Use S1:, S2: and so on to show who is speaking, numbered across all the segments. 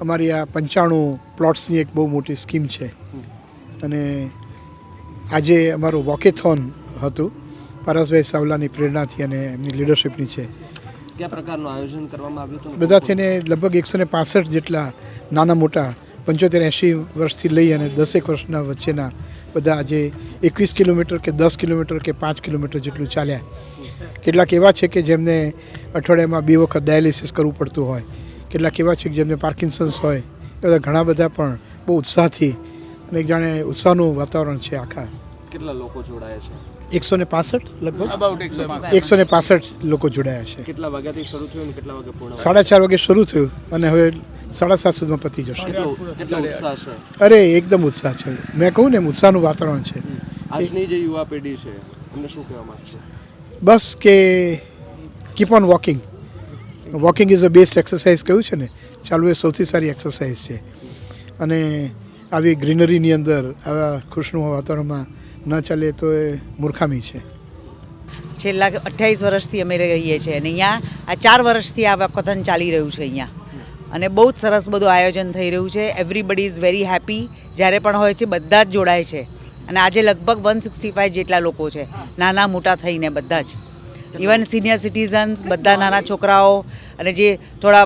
S1: અમારી આ 95 પ્લોટ્સની એક બહુ મોટી સ્કીમ છે અને આજે અમારું વોકેથોન હતું પારસભાઈ સાવલાની પ્રેરણાથી અને એમની લીડરશિપની છે.
S2: કયા પ્રકારનું આયોજન કરવામાં આવ્યું હતું?
S1: બધા થઈને લગભગ 165 જેટલા નાના મોટા 75-80 વર્ષથી લઈ અને 10 વર્ષના વચ્ચેના બધા આજે 21 કિલોમીટર કે 10 કિલોમીટર કે 5 કિલોમીટર જેટલું ચાલ્યા. કેટલાક એવા છે કે જેમને અઠવાડિયામાં 2 વખત ડાયાલિસિસ કરવું પડતું હોય, કેટલાક એવા છે કે જેમને પાર્કિન્સન્સ હોય, એ બધા ઘણા બધા પણ બહુ ઉત્સાહથી અને એક જાણે ઉત્સાહનું વાતાવરણ છે આખા.
S2: કેટલા લોકો જોડાયા છે?
S1: 165 લગભગ 165 લોકો જોડાયા છે.
S2: કેટલા વાગ્યાથી શરૂ થયું અને કેટલા વાગે પૂર્ણ?
S1: 4:30 વાગે શરૂ થયું અને હવે 7:30 સુધીમાં પતી જશે.
S2: કેટલો ઉત્સાહ છે?
S1: અરે એકદમ ઉત્સાહ છે. મેં કહું ને ઉત્સાહનું વાતાવરણ છે.
S2: આજની જે યુવા પેઢી છે એમને શું કહેવા માંગશે?
S1: બસ કે keep on walking. Walking is a best exercise કહ્યું છે ને, ચાલવું એ સૌથી સારી એક્સરસાઇઝ છે. અને આવી ગ્રીનરીની અંદર આવા ખુશનું વાતાવરણમાં ન ચાલે તો એ મૂર્ખામી છે.
S3: છેલ્લા 28 વર્ષથી અમે રહીએ છીએ અને અહીંયા આ 4 વર્ષથી આ વોકેથોન ચાલી રહ્યું છે અહીંયા અને બહુ જ સરસ બધું આયોજન થઈ રહ્યું છે. Everybody is very happy. જ્યારે પણ હોય છે બધા જ જોડાય છે અને આજે લગભગ 165 જેટલા લોકો છે, નાના મોટા થઈને બધા જ, ઇવન સિનિયર સિટીઝન્સ, બધા નાના છોકરાઓ અને જે થોડા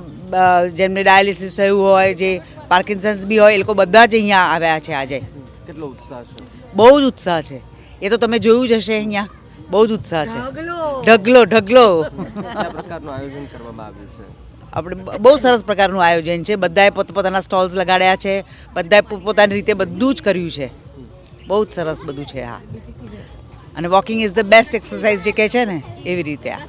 S3: જેમને ડાયાલિસિસ થયું હોય, જે પાર્કિન્સન્સ બી હોય, એ લોકો બધા જ અહીંયા આવ્યા છે આજે.
S2: કેટલો ઉત્સાહ છે?
S3: બહુ જ ઉત્સાહ છે. એ તો તમે જોયું જ હશે અહીંયા, બહુ જ ઉત્સાહ છે. ઢગલો
S2: કયા પ્રકારનું આયોજન કરવામાં આવ્યું છે?
S3: આપણે બહુ સરસ પ્રકારનું આયોજન છે. બધાએ પોતપોતાના સ્ટોલ્સ લગાડ્યા છે, બધાએ પોતપોતાની રીતે બધું જ કર્યું છે. બહુ જ સરસ બધું છે. હા, અને walking is the best exercise જે કહે છે ને એવી રીતે આ